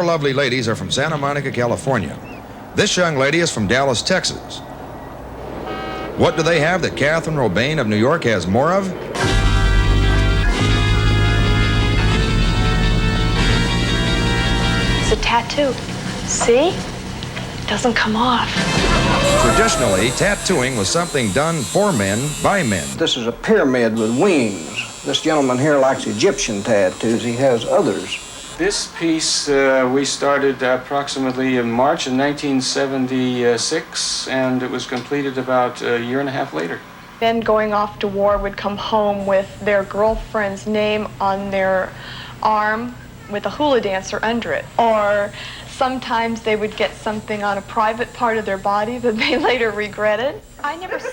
lovely ladies are from Santa Monica, California. This young lady is from Dallas, Texas. What do they have that Catherine Robain of New York has more of? It's a tattoo. See? It doesn't come off. Traditionally, tattooing was something done for men by men. This is a pyramid with wings. This gentleman here likes Egyptian tattoos. He has others. This piece we started approximately in March in 1976, and it was completed about a year and a half later. Men going off to war would come home with their girlfriend's name on their arm with a hula dancer under it. Or sometimes they would get something on a private part of their body that they later regretted.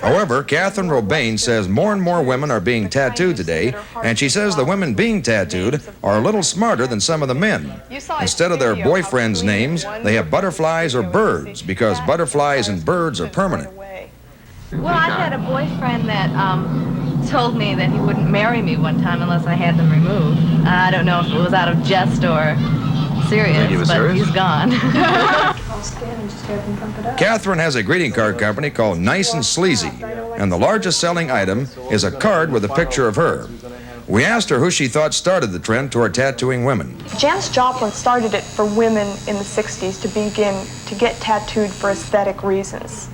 However, Catherine Robain says more and more women are being tattooed today, and she says the women being tattooed are a little smarter than some of the men. Instead of their boyfriends' names, they have butterflies or birds, because butterflies and birds are permanent. Well, I had a boyfriend that told me that he wouldn't marry me one time unless I had them removed. I don't know if it was out of jest or serious, but he's gone. Catherine has a greeting card company called Nice and Sleazy, and the largest selling item is a card with a picture of her. We asked her who she thought started the trend toward tattooing women. Janis Joplin started it for women in the 60s to begin to get tattooed for aesthetic reasons.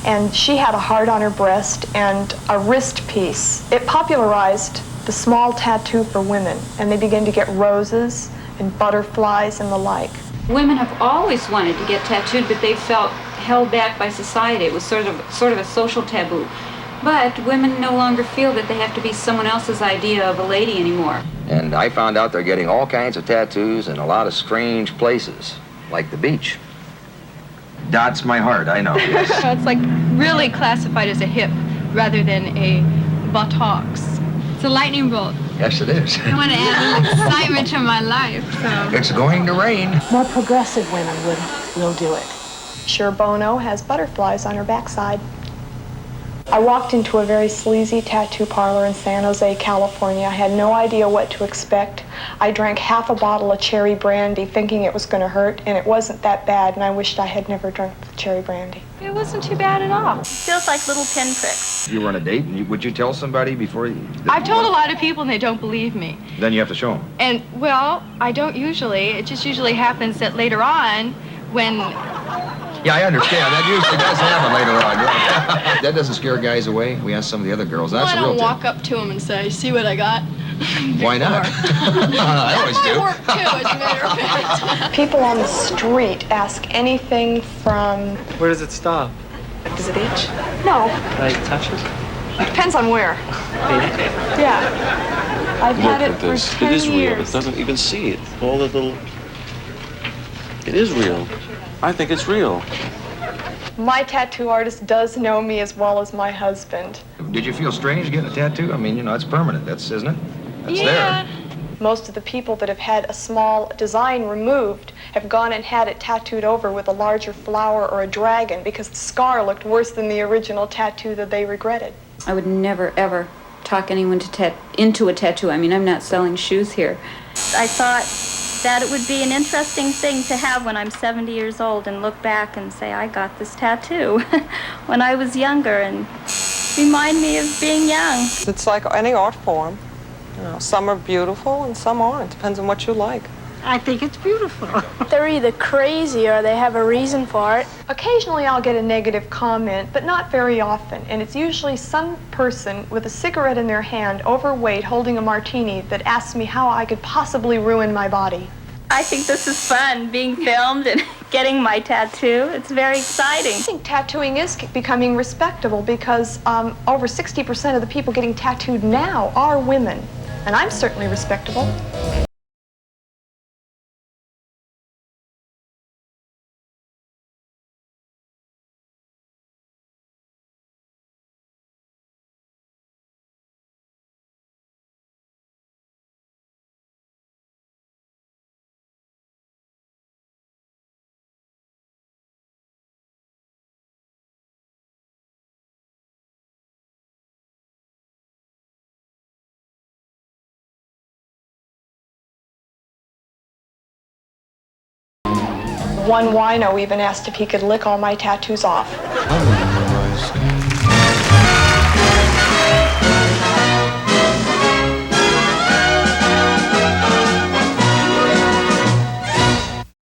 And she had a heart on her breast and a wrist piece. It popularized the small tattoo for women, and they began to get roses and butterflies and the like. Women have always wanted to get tattooed, but they felt held back by society. It was sort of a social taboo. But women no longer feel that they have to be someone else's idea of a lady anymore. And I found out they're getting all kinds of tattoos in a lot of strange places, like the beach. Dots my heart, I know. Yes. It's like really classified as a hip rather than a buttocks. It's a lightning bolt. Yes, it is. I want to add a little excitement to my life, so. It's going to rain. More progressive women will do it. Cher Bono has butterflies on her backside. I walked into a very sleazy tattoo parlor in San Jose, California. I had no idea what to expect. I drank half a bottle of cherry brandy thinking it was going to hurt, and it wasn't that bad, and I wished I had never drunk the cherry brandy. It wasn't too bad at all. It feels like little pinpricks. If you were on a date, would you tell somebody before you... I've told a lot of people and they don't believe me. Then you have to show them. And, well, I don't usually. It just usually happens that later on when... Yeah, I understand. That usually does happen later on. Yeah. That doesn't scare guys away. We asked some of the other girls. That's I a real don't tip. walk up to them and say, see what I got? Why not? I always do. That might work, too, as a matter of fact. People on the street ask anything from... Where does it stop? Does it itch? No. Can I touch it? Depends on where. Yeah. I've had it for 10 It is real. years. It doesn't even see it. All the little... It is real. I think it's real. My tattoo artist does know me as well as my husband. Did you feel strange getting a tattoo? I mean, you know, it's permanent. That's, isn't it? That's Yeah. there. Most of the people that have had a small design removed have gone and had it tattooed over with a larger flower or a dragon because the scar looked worse than the original tattoo that they regretted. I would never, ever talk anyone into a tattoo. I mean, I'm not selling shoes here. I thought that it would be an interesting thing to have when I'm 70 years old and look back and say, I got this tattoo when I was younger, and remind me of being young. It's like any art form. You know, some are beautiful and some aren't. Depends on what you like. I think it's beautiful. They're either crazy or they have a reason for it. Occasionally I'll get a negative comment, but not very often. And it's usually some person with a cigarette in their hand, overweight, holding a martini, that asks me how I could possibly ruin my body. I think this is fun, being filmed and getting my tattoo. It's very exciting. I think tattooing is becoming respectable because over 60% of the people getting tattooed now are women. And I'm certainly respectable. One wino even asked if he could lick all my tattoos off.